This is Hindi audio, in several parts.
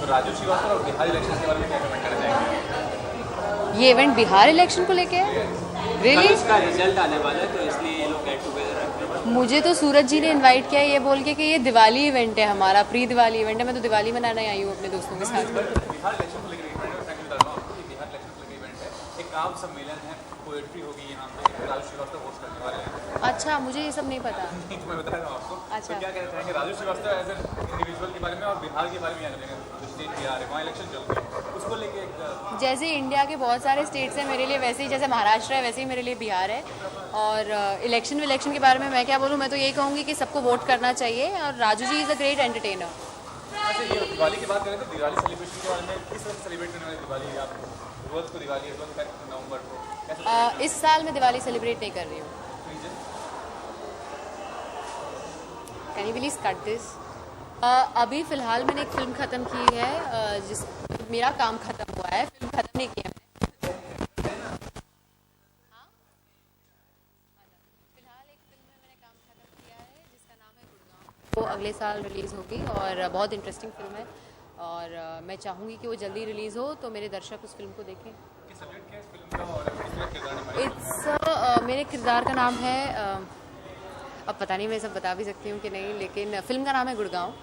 तो राजू श्रीवास्तव और बिहार इलेक्शन के बारे में क्या कमेंट करना चाहेंगे? ये इवेंट बिहार इलेक्शन को लेके है? रियली? इसका रिजल्ट आने वाला है, तो इसलिए ये लोग गेट टुगेदर रखते हैं। मुझे तो सूरज जी ने इनवाइट किया ये बोल के कि ये दिवाली इवेंट है, हमारा प्री दिवाली इवेंट है। मैं तो दिवाली मनाने आई हूँ अपने दोस्तों के साथ। बिहार इलेक्शन को लेकर इवेंट है, मैं बता रहा हूँ आपको, ये बिहार इलेक्शन को लेकर इवेंट है, एक काव्य सम्मेलन है, पोएट्री होगी यहाँ पे, राजू श्रीवास्तव होस्ट करने वाले हैं। अच्छा, मुझे ये सब नहीं पता। नहीं तो मैं बता रहा हूँ आपको। अच्छा। तो क्या कहना चाहेंगे Raju Srivastava as an individual के बारे में और बिहार के बारे में जाने देंगे, जो स्टेट बिहार है वहाँ इलेक्शन चल रही है, उसको लेके एक जैसे इंडिया के बहुत सारे स्टेट्स हैं मेरे लिए, वैसे ही जैसे महाराष्ट्र है वैसे ही मेरे लिए बिहार है। और इलेक्शन के बारे में मैं क्या बोलूँ, मैं तो यही कहूँगी कि सबको वोट करना चाहिए, और Raju ji is a great entertainer. अच्छा, ये दिवाली की बात करें तो दिवाली सेलिब्रेशन के बारे में किस तरह से सेलिब्रेट करने वाली दिवाली? आप रोज़ को दिवाली है, 12 नवंबर को कैसे? इस साल मैं दिवाली सेलिब्रेट नहीं कर रही हूँ। Reason? Can you please cut this? अभी फ़िलहाल मैंने एक फ़िल्म ख़त्म की है, जिस मेरा काम ख़त्म हुआ है, फिल्म ख़त्म नहीं किया मैंने। हाँ? फ़िलहाल एक फ़िल्म में मैंने काम ख़त्म किया है जिसका नाम है गुड़गांव। वो अगले साल रिलीज़ होगी और बहुत इंटरेस्टिंग फ़िल्म है, और मैं चाहूँगी कि वो जल्दी रिलीज़ हो तो मेरे दर्शक उस फिल्म को देखें। किस सब्जेक्ट क्या है इस फिल्म का और किस किरदार निभाया? इट्स मेरे किरदार का नाम है अब पता नहीं मैं सब बता भी सकती हूँ कि नहीं, लेकिन फिल्म का नाम है गुड़गांव,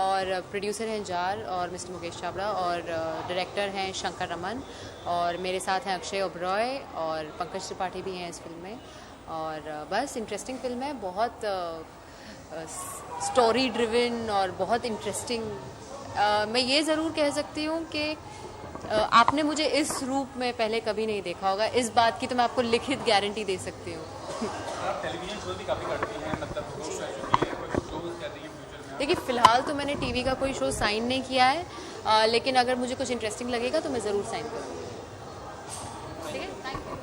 और प्रोड्यूसर हैं जार और मिस्टर मुकेश चावड़ा, और डायरेक्टर हैं शंकर रमन, और मेरे साथ हैं अक्षय ओबरॉय और पंकज त्रिपाठी भी हैं इस फिल्म में। और बस इंटरेस्टिंग फिल्म है, बहुत स्टोरी ड्रिवन और बहुत इंटरेस्टिंग। मैं ये ज़रूर कह सकती हूँ कि आपने मुझे इस रूप में पहले कभी नहीं देखा होगा, इस बात की तो मैं आपको लिखित गारंटी दे सकती हूँ। आप टेलीविजन शो भी काफ़ी करती हैं, मतलब शोज चुकी है, कोई शोज कहते हैं फ्यूचर में? देखिए, फ़िलहाल तो मैंने टीवी का कोई शो साइन नहीं किया है, लेकिन अगर मुझे कुछ इंटरेस्टिंग लगेगा तो मैं ज़रूर साइन करूँगी। ठीक है, थैंक यू।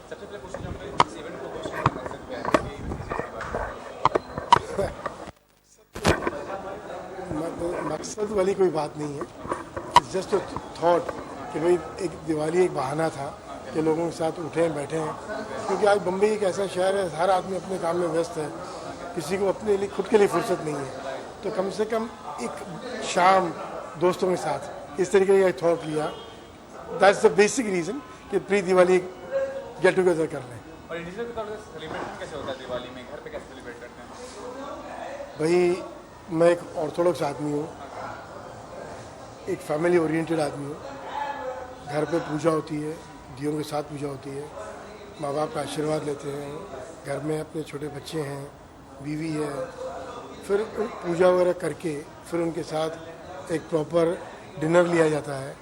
सबसे पहले पूछना चाहूँगा इस इवेंट को होस्ट करने का मकसद क्या है? ये इसके बारे में मकसद वाली कोई बात नहीं है, इट्स जस्ट अ थॉट कि भाई एक दिवाली एक बहाना था कि लोगों के साथ उठें बैठे हैं, क्योंकि आज बम्बई एक ऐसा शहर है, हर आदमी अपने काम में व्यस्त है, किसी को अपने लिए खुद के लिए फुर्सत नहीं है, तो कम से कम एक शाम दोस्तों के साथ इस तरीके का थॉट लिया। दैट्स द बेसिक रीज़न कि प्री दिवाली गेट टुगेदर कर लें। और इंडिविजुअल के तौर पर सेलिब्रेशन कैसे होता है दिवाली में, घर पे कैसे सेलिब्रेट करते हैं? भाई मैं एक ऑर्थोडॉक्स आदमी हूँ, एक फैमिली ओरिएंटेड आदमी हूँ। घर पे पूजा होती है, दियों के साथ पूजा होती है, माँ बाप का आशीर्वाद लेते हैं, घर में अपने छोटे बच्चे हैं, बीवी है, फिर पूजा वगैरह करके फिर उनके साथ एक प्रॉपर डिनर लिया जाता है,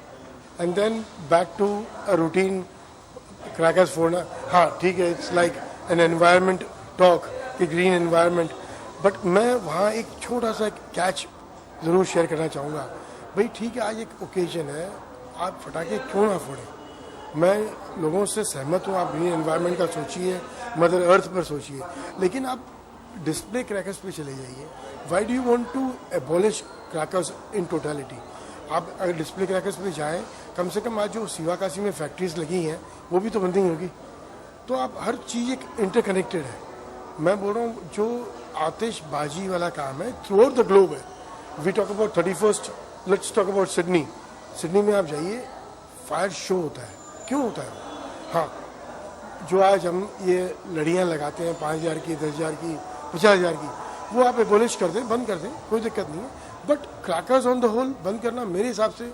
and then back to a routine crackers फोड़ना। हाँ ठीक है, it's like an environment talk कि ग्रीन एनवायरनमेंट, बट मैं वहाँ एक छोटा सा कैच ज़रूर शेयर करना चाहूँगा। भाई ठीक है, आज एक ओकेजन है, आप फटाके क्यों ना फोड़ें। मैं लोगों से सहमत हूँ, आप ग्रीन एनवायरनमेंट का सोचिए, मदर अर्थ पर सोचिए, लेकिन आप डिस्प्ले क्रैकर्स पे चले जाइए। Why do you want to abolish crackers in totality? आप अगर डिस्प्ले क्रैकर्स पे जाएं, कम से कम आज जो सिवाकाशी में फैक्ट्रीज लगी हैं वो भी तो बंद नहीं होगी। तो आप हर चीज़ एक इंटरकनेक्टेड है। मैं बोल रहा हूँ जो आतिशबाजी वाला काम है थ्रू आउट द ग्लोब है। We talk about 31st, let's talk about Sydney. Sydney में आप जाइए, फायर शो होता है। क्यों होता है? हाँ, जो आज हम ये लड़ियाँ लगाते हैं 5,000 की, 10,000 की, 50,000 की, वो आप एबॉलिश कर दें, बंद कर दें, कोई दिक्कत नहीं है। But crackers on the whole बंद करना मेरे हिसाब से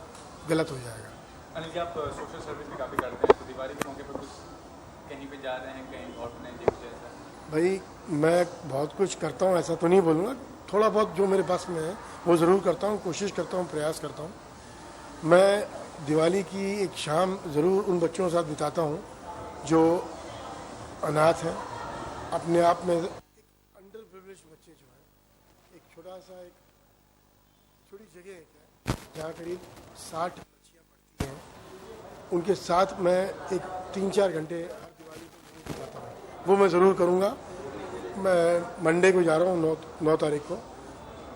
गलत हो जाएगा। अनिल जी, आप सोशल सर्विस भी काफ़ी करते हैं, तो दिवाली के मौके पर कुछ कहीं पे जा रहे हैं, कहीं ऑर्गेनाइज जैसा? भाई मैं बहुत कुछ करता हूँ, ऐसा तो नहीं बोलूँगा, थोड़ा बहुत जो मेरे पास में है वो ज़रूर करता हूँ, कोशिश करता हूँ, प्रयास करता हूँ। मैं दिवाली की एक शाम ज़रूर उन बच्चों के साथ बिताता हूँ जो अनाथ हैं, अपने आप में अंडर प्रिविलेज्ड बच्चे जो हैं। एक छोटा सा एक छोटी जगह है जहाँ करीब 60 बच्चियाँ पढ़ती हैं, उनके साथ मैं एक 3-4 घंटे हर दिवाली को बिताता हूँ। वो मैं ज़रूर करूँगा। मैं मंडे को जा रहा हूँ 9 तारीख को।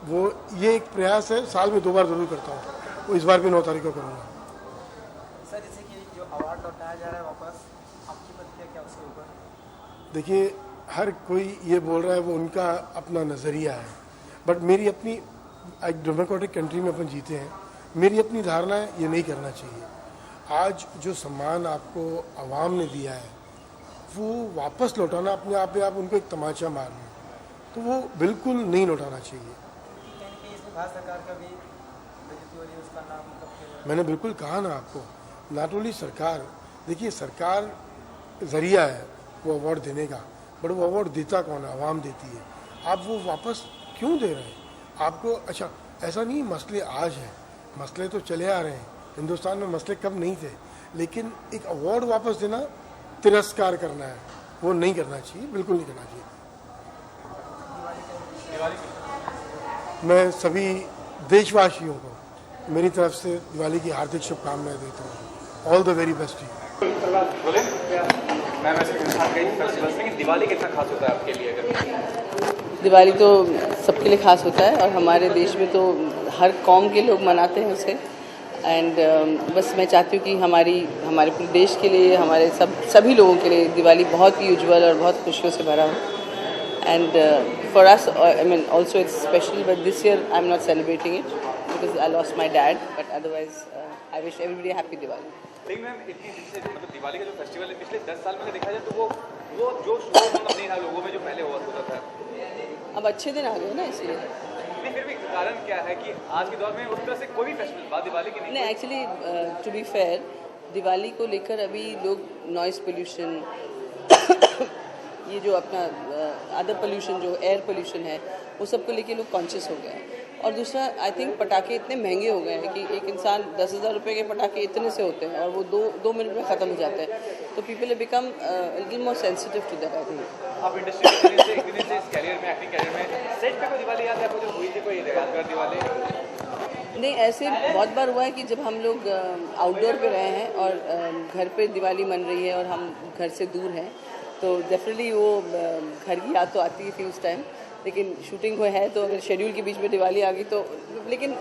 वो ये एक प्रयास है, साल में 2 बार ज़रूर करता हूँ, वो इस बार भी 9 तारीख को करूँगा। सर, जैसे कि जो अवार्ड लौटाया जा रहा है वापस, आपकी प्रतिक्रिया क्या उसके ऊपर? देखिए, हर कोई ये बोल रहा है वो उनका अपना नज़रिया है, बट मेरी अपनी एक डेमोक्रेटिक कंट्री में अपन जीते हैं, मेरी अपनी धारणा है ये नहीं करना चाहिए। आज जो सम्मान आपको आवाम ने दिया है वो वापस लौटाना अपने आप में आप उनको एक तमाचा मारना, तो वो बिल्कुल नहीं लौटाना चाहिए। मैंने बिल्कुल कहा ना आपको, नॉट ओनली सरकार, देखिए सरकार ज़रिया है वो अवार्ड देने का, बट वो अवार्ड देता कौन है? आवाम देती है। आप वो वापस क्यों दे रहे हैं आपको? अच्छा, ऐसा नहीं मसले आज हैं, मसले तो चले आ रहे हैं, हिंदुस्तान में मसले कब नहीं थे, लेकिन एक अवार्ड वापस देना तिरस्कार करना है, वो नहीं करना चाहिए, बिल्कुल नहीं करना चाहिए। मैं सभी देशवासियों को मेरी तरफ से दिवाली की हार्दिक शुभकामनाएं देता हूँ। All the very best to बोले मैं फेस्टिवल में दिवाली कितना खास होता है आपके लिए? अगर दिवाली तो सबके लिए खास होता है और हमारे देश में तो हर कौम के लोग मनाते हैं उसे। एंड बस मैं चाहती हूँ कि हमारे पूरे देश के लिए, हमारे सभी लोगों के लिए दिवाली बहुत ही उज्जवल और बहुत खुशियों से भरा हो। And for us, I mean also it's special, but this year I am not celebrating it because I lost my dad, but otherwise I wish everybody happy Diwali. लेकिन मैम इतनी दिन से मतलब दिवाली का जो फेस्टिवल है पिछले 10 साल में देखा जाए तो वो जो शुरू मतलब नहीं रहा लोगों में जो पहले हुआ होता था। अब अच्छे दिन आ गए ना, इसलिए। नहीं, फिर भी कारण क्या है कि आज के दौर में उस तरह से कोई भी फेस्टिवल बाद दिवाली की नहीं, actually to be fair, Diwali को लेकर अभी लोग नॉइज़ पोल्यूशन ये जो अपना अदर पोल्यूशन जो एयर पोल्यूशन है वो सब को लेके लोग कॉन्शियस हो गए हैं। और दूसरा, आई थिंक पटाखे इतने महंगे हो गए हैं कि एक इंसान 10,000 रुपये के पटाखे इतने से होते हैं और वो दो मिनट में ख़त्म हो जाते हैं, तो people have become little more sensitive to that. I think आप इंडस्ट्री में एक दिन से इस कैरियर में, एक्टिंग कैरियर में सेट पे कोई दिवाली याद है आपको जो हुई थी, कोई यादगार दिवाली? नहीं, ऐसे बहुत बार हुआ है कि जब हम लोग आउटडोर पे रहे हैं और घर पे दिवाली मन रही है और हम घर से दूर हैं, तो डेफिनेटली वो घर की याद तो आती ही थी उस टाइम, लेकिन शूटिंग हुआ है तो अगर शेड्यूल के बीच में दिवाली आ गई तो, लेकिन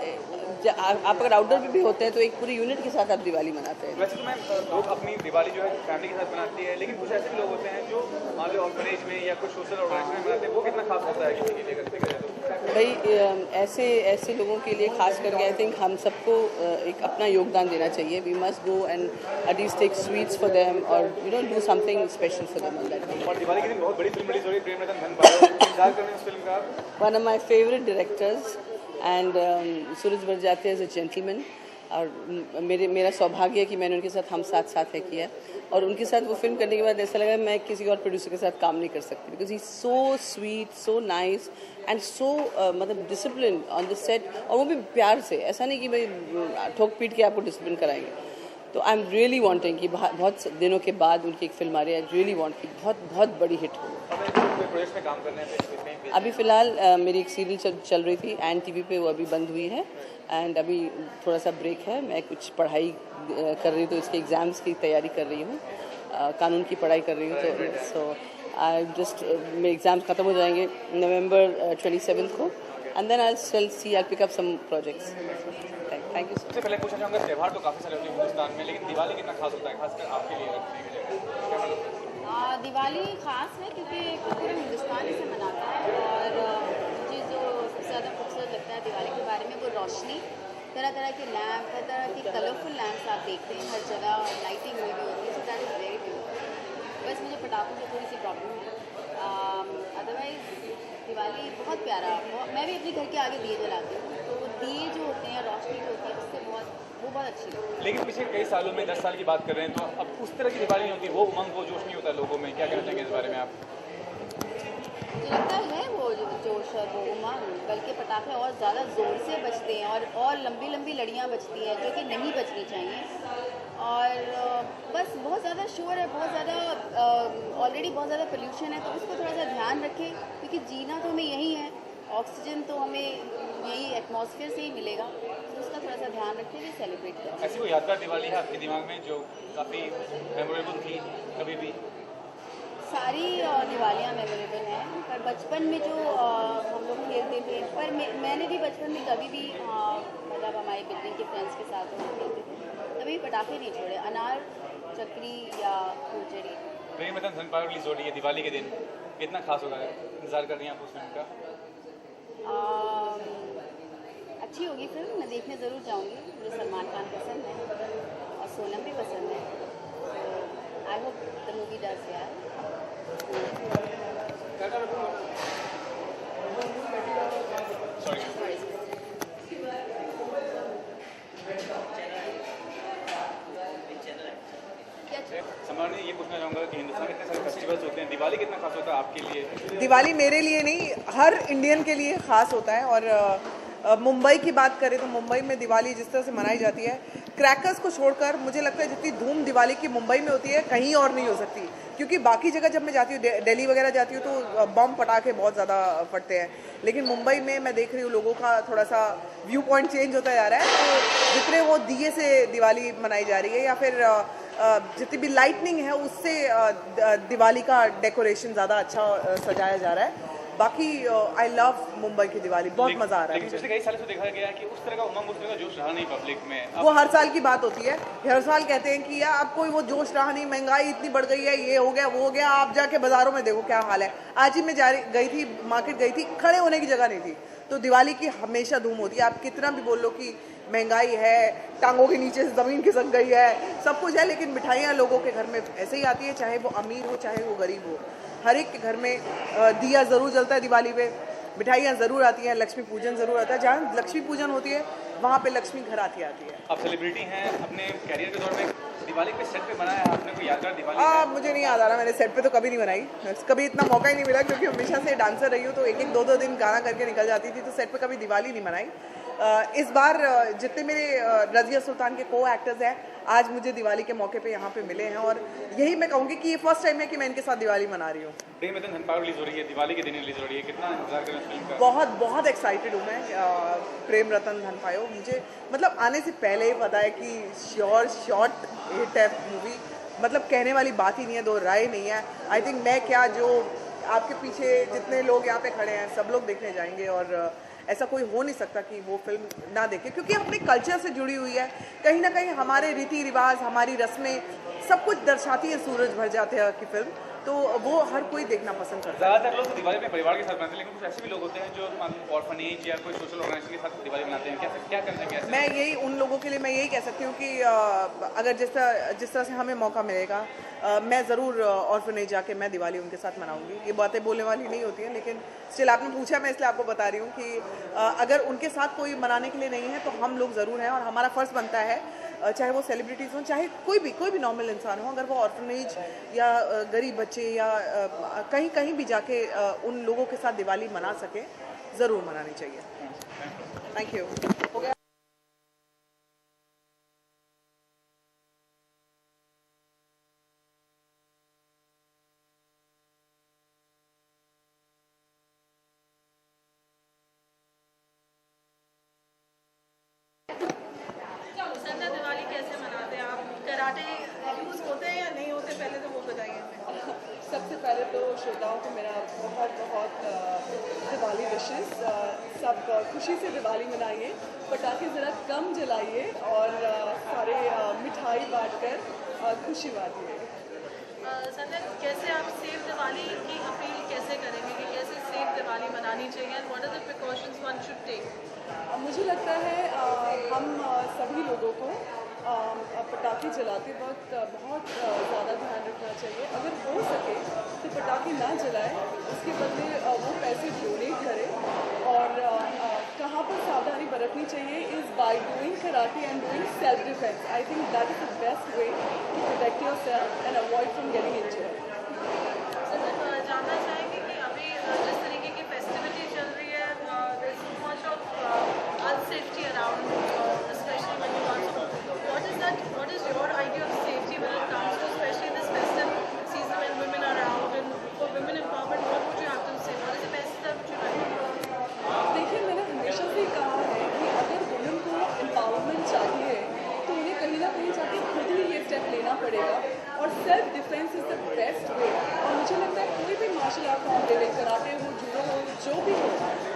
आप अगर आउटडोर पे भी होते हैं तो एक पूरी यूनिट के साथ आप दिवाली मनाते हैं। वैसे तो मैं लोग अपनी दिवाली जो है फैमिली के साथ मनाती है, लेकिन कुछ ऐसे भी लोग होते हैं जो मान लो ऑर्गेनाइज में या कुछ सोशल ऑर्गेनाइजेशन में मनाते हैं, वो कितना खास होता है किसी के लिए करते हैं? भाई ऐसे लोगों के लिए खास करके आई थिंक हम सबको एक अपना योगदान देना चाहिए। We must go and at least take sweets for them और do something special for them on that day. और दिवाली के दिन बहुत बड़ी फिल्म रिलीज हो रही है, प्रेम रतन धन पायो, इंतजार कर रहे हैं उस फिल्म का? One of my favourite directors and Sooraj Barjatya is a gentleman, और मेरा सौभाग्य है कि मैंने उनके साथ हम साथ है किया, और उनके साथ वो फिल्म करने के बाद ऐसा लगा मैं किसी और प्रोड्यूसर के साथ काम नहीं कर सकती, because he so sweet, so nice and so मतलब डिसिप्लिन ऑन द सेट, और वो भी प्यार से, ऐसा नहीं कि भाई ठोक पीट के आपको डिसिप्लिन कराएंगे। तो आई एम रियली वांटिंग कि बहुत दिनों के बाद उनकी एक फिल्म आ रही है, आई रियली वांट कि बहुत बड़ी हिट हो। प्रोजेक्ट में काम करने हैं अभी फ़िलहाल मेरी एक सीरियल चल रही थी एंड टीवी पे, वो अभी बंद हुई है एंड अभी थोड़ा सा ब्रेक है। मैं कुछ पढ़ाई कर रही हूँ, तो इसके एग्ज़ाम्स की तैयारी कर रही हूँ, कानून की पढ़ाई कर रही हूँ, तो सो आई जस्ट मेरे एग्ज़ाम्स ख़त्म हो जाएंगे नवंबर 27 को, and then I will see I pick up some projects. Thank you. सबसे पहले पूछना चाहूँगा, त्यौहार तो काफ़ी सारे होते हैं हिंदुस्तान में, लेकिन दिवाली कितना खास होता है खासकर आपके लिए रखने के लिए? दिवाली ख़ास है क्योंकि पूरा हिंदुस्तान इसे मनाता है, और मुझे जो सबसे ज़्यादा खूबसूरत लगता है दिवाली के बारे में वो रोशनी, तरह तरह के लैम्प, हर तरह की कलरफुल लैम्प्स आप देखते हैं, हर जगह लाइटिंग हुई हुई होती है, so that is very beautiful. बस मुझे पटाखों से थोड़ी सी प्रॉब्लम है, अदरवाइज़ दिवाली बहुत प्यारा। मैं भी अपने घर के आगे दिए जलाती हूँ, तो वो दिए जो होते हैं, रोशनी जो होती है, उससे वो बहुत अच्छी लगती है। लेकिन पिछले कई सालों में 10 साल की बात कर रहे हैं, तो अब उस तरह की दिवाली नहीं होती, वो उमंग, वो जोश नहीं होता लोगों में। क्या कहना चाहेंगे इस बारे में आप? मुझे लगता है वो जोश और वो उमंग, बल्कि पटाखे और ज़्यादा ज़ोर से बजते हैं और लंबी लंबी लड़ियाँ बजती हैं जो कि नहीं बजनी चाहिए, और बस बहुत ज़्यादा शोर है, बहुत ज़्यादा ऑलरेडी बहुत ज़्यादा पोल्यूशन है, तो उसको थोड़ा सा ध्यान रखें, क्योंकि जीना तो हमें यही है, ऑक्सीजन तो हमें यही एटमॉस्फेयर से ही मिलेगा, तो उसका थोड़ा सा ध्यान रखें, भी सेलिब्रेट करें। ऐसी कोई यादगार दिवाली है आपके दिमाग में जो काफ़ी मेमोरेबल थी कभी भी? सारी दिवालियाँ मेमोरेबल हैं, पर बचपन में जो हम लोग खेलते थे, पर मैंने भी बचपन में कभी भी मतलब हमारे बिल्डिंग के फ्रेंड्स के साथ हम खेलते थे, कभी पटाखे नहीं छोड़े, अनार, चक्री या फुलझड़ी। प्रेम रतन धन पायो रिलीज हो रही है दिवाली के दिन, कितना खास होगा, इंतजार कर रही हैं आप उस फिल्म का? अच्छी होगी फिल्म, मैं देखने ज़रूर जाऊंगी। मुझे सलमान खान पसंद है और सोनम भी पसंद है, I hope the movie does यार। सम्राट ने ये पूछना चाहूँगा कि हिंदुस्तान में इतने सारे फेस्टिवल्स होते हैं, दिवाली कितना खास होता है आपके लिए? दिवाली मेरे लिए नहीं, हर इंडियन के लिए ख़ास होता है। और मुंबई की बात करें तो मुंबई में दिवाली जिस तरह से मनाई जाती है, क्रैकर्स को छोड़कर मुझे लगता है जितनी धूम दिवाली की मुंबई में होती है कहीं और नहीं हो सकती। क्योंकि बाकी जगह जब मैं जाती हूँ, दिल्ली वगैरह जाती हूँ, तो बम पटाखे बहुत ज़्यादा फटते हैं, लेकिन मुंबई में मैं देख रही हूँ लोगों का थोड़ा सा व्यू पॉइंट चेंज होता जा रहा है। तो जितने वो दिए से दिवाली मनाई जा रही है या फिर जितनी भी लाइटनिंग है उससे दिवाली का डेकोरेशन ज़्यादा अच्छा सजाया जा रहा है। बाकी आई लव मुंबई की दिवाली, बहुत मज़ा आ रहा है। लेकिन पिछले कई सालों से देखा गया है कि उस तरह का उमंग, उस तरह का जोश रहा नहीं पब्लिक में। वो हर साल की बात होती है, हर साल कहते हैं कि यार अब कोई वो जोश रहा नहीं, महंगाई इतनी बढ़ गई है, ये हो गया वो हो गया। आप जाके बाजारों में देखो क्या हाल है। आज ही मैं गई थी, मार्केट गई थी, खड़े होने की जगह नहीं थी। तो दिवाली की हमेशा धूम होती है। आप कितना भी बोल लो कि महंगाई है, टांगों के नीचे से ज़मीन खिसक गई है, सब कुछ है, लेकिन मिठाइयाँ लोगों के घर में ऐसे ही आती है, चाहे वो अमीर हो चाहे वो गरीब हो। हर एक के घर में दिया ज़रूर जलता है दिवाली पे, मिठाइयाँ ज़रूर आती हैं, लक्ष्मी पूजन ज़रूर आता है। जहाँ लक्ष्मी पूजन होती है वहाँ पे लक्ष्मी घर आती है। आप सेलिब्रिटी हैं, अपने कैरियर के दौर में दिवाली पे सेट पे बनाया है आपने कोई यादगार दिवाली? मुझे नहीं याद आ रहा, मैंने सेट पे तो कभी नहीं बनाई, कभी इतना मौका ही नहीं मिला, क्योंकि हमेशा से डांसर रही हूँ तो एक दो दिन गाना करके निकल जाती थी, तो सेट पे कभी दिवाली नहीं बनाई। इस बार जितने मेरे रज़िया सुल्तान के को एक्टर्स हैं, आज मुझे दिवाली के मौके पे यहाँ पे मिले हैं, और यही मैं कहूँगी कि ये फर्स्ट टाइम है कि मैं इनके साथ दिवाली मना रही हूँ। प्रेम रतन धन पायो रिलीज हो रही है, दिवाली के दिन रिलीज हो रही है, कितना इंतजार करें उस फिल्म का? बहुत एक्साइटेड हूँ मैं। प्रेम रतन धन पायो मुझे मतलब आने से पहले ही पता है कि श्योर शॉर्ट हिट है मूवी, मतलब कहने वाली बात ही नहीं है, दो राय नहीं है। आई थिंक मैं क्या, जो आपके पीछे जितने लोग यहाँ पे खड़े हैं सब लोग देखने जाएंगे, और ऐसा कोई हो नहीं सकता कि वो फिल्म ना देखे, क्योंकि अपने कल्चर से जुड़ी हुई है। कहीं ना कहीं हमारे रीति रिवाज, हमारी रस्में सब कुछ दर्शाती है सूरज भर जाते हैं की फिल्म, तो वो हर कोई देखना पसंद करता है। ज़्यादातर लोग तो दिवाली अपने परिवार के साथ मनाते हैं, लेकिन कुछ ऐसे भी लोग होते हैं जो ऑर्फनेज या कोई सोशल ऑर्गेनाइजेशन के साथ दिवाली मनाते हैं, क्या करना है? मैं यही उन लोगों के लिए मैं यही कह सकती हूँ कि अगर जिस तरह से हमें मौका मिलेगा, मैं ज़रूर ऑर्फनेज जाके मैं दिवाली उनके साथ मनाऊंगी। ये बातें बोलने वाली नहीं होती हैं, लेकिन स्टिल आपने पूछा, मैं इसलिए आपको बता रही हूँ कि अगर उनके साथ कोई मनाने के लिए नहीं है तो हम लोग ज़रूर हैं, और हमारा फ़र्ज़ बनता है, चाहे वो सेलिब्रिटीज़ हों, चाहे कोई भी नॉर्मल इंसान हो, अगर वो ऑर्फनेज या गरीब बच्चे या कहीं भी जाके उन लोगों के साथ दिवाली मना सके, ज़रूर मनानी चाहिए। Thank you. हो गया। दिवाली कैसे मनाते हैं आप? कराटे यूज़ होते हैं या नहीं होते, पहले तो वो बताइए। सबसे पहले तो श्रोताओं को मेरा बहुत दिवाली विशेस। सब खुशी से दिवाली मनाइए, पटाखे ज़रा कम जलाइए, और सारे मिठाई बांटकर खुशी बांटिए। संजय, कैसे आप सेफ दिवाली की अपील कैसे करेंगे कि कैसे सेफ दिवाली मनानी चाहिए, and what are the precautions one should take? मुझे लगता है हम सभी लोगों को पटाखे जलाते वक्त बहुत ज़्यादा ध्यान रखना चाहिए। अगर हो सके तो पटाखे ना जलाएं, उसके बदले वो पैसे डोनेट करें। और कहाँ पर सावधानी बरतनी चाहिए is by doing karate and doing self defence. I think that is the best way to protect yourself and avoid from getting injured. Sir, जानना चाहेंगे कि अभी जिस तरीके की फेस्टिविटी चल रही है, there is so much of unsafety around, especially when you want to, what is your idea of safety when it comes to, especially this festive season when women are out, and for women empowerment, what would you have to say? What is the best step which you like? देखिए, मैंने हमेशा से कहा है कि अगर वुमेन को एम्पावरमेंट चाहिए तो उन्हें कहीं ना कहीं जाके खुद ही ये स्टेप लेना पड़ेगा, और self defence is the best वे। और मुझे लगता है कोई भी मार्शल आर्ट फॉर्म ले ले, कराटे हो, जूडो हो, जो भी हो,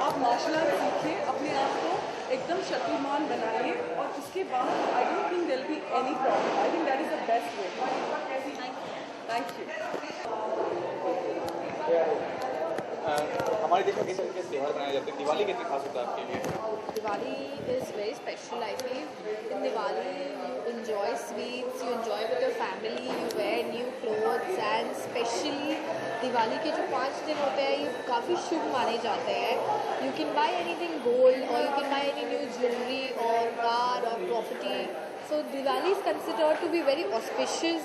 आप मार्शल आर्ट सीखिए, अपने आप को एकदम शक्तिमान बनाइए, और उसके बाद I don't think there will be any problem. I think that is the best way. Thank you. हमारे देश में किस तरीके से त्यौहार मनाए जाते हैं, दिवाली कितनी खास होता है आपके लिए? Diwali is very special, I feel. In Diwali, you enjoy sweets, you enjoy with your family, you wear new clothes, and especially Diwali के जो 5 दिन होते हैं ये काफ़ी शुभ माने जाते हैं. You can buy anything gold or you can buy any new jewelry or car or property. So Diwali is considered to be very auspicious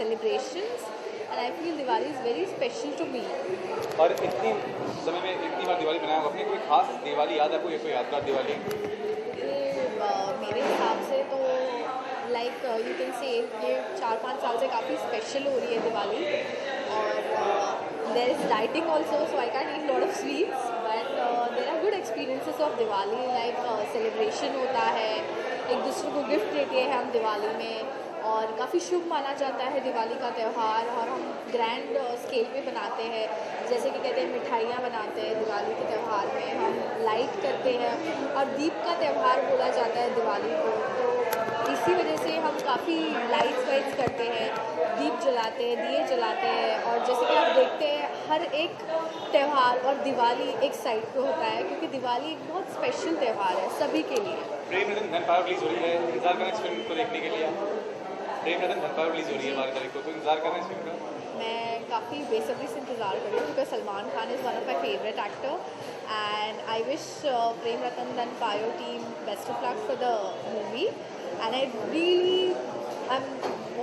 celebrations, and I feel Diwali is very special to me. और इतनी समय में इतनी बार दिवाली मनाया आपने, कोई खास दिवाली याद है, कोई कोई यादगार दिवाली? मेरे हिसाब से तो लाइक यू कैन से ये 4-5 साल से काफ़ी स्पेशल हो रही है दिवाली. और there is dieting also, so I can eat lot of sweets, but there are good experiences of Diwali. Like celebration होता है, एक दूसरे को गिफ्ट देते हैं हम दिवाली में, और काफ़ी शुभ माना जाता है दिवाली का त्यौहार. और हम ग्रैंड स्केल पे बनाते हैं, जैसे कि कहते हैं मिठाइयाँ बनाते हैं दिवाली के त्यौहार में, हम लाइट करते हैं, और दीप का त्यौहार बोला जाता है दिवाली को. तो इसी वजह से हम काफ़ी लाइट्स वाइट्स करते हैं, दीप जलाते हैं, दिए जलाते हैं. और जैसे कि आप देखते हैं हर एक त्यौहार और दिवाली एक साइड पे होता है, क्योंकि दिवाली एक बहुत स्पेशल त्यौहार है सभी के लिए. प्रेम रतन धन पावर रिलीज हो रही है, इंतजार करें इस फिल्म को देखने के लिए. प्रेम रतन धन पावर रिलीज हो रही है 12 तारीख को, तो इंतजार करें इस फिल्म का. मैं काफ़ी बेसब्री से इंतज़ार कर रही हूँ, because Salman Khan is one of my favourite actor, and I wish Prem Ratan Dhan Payo team best of luck for the movie, and I really I am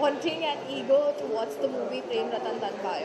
wanting and eager to watch the movie Prem Ratan Dhan Payo.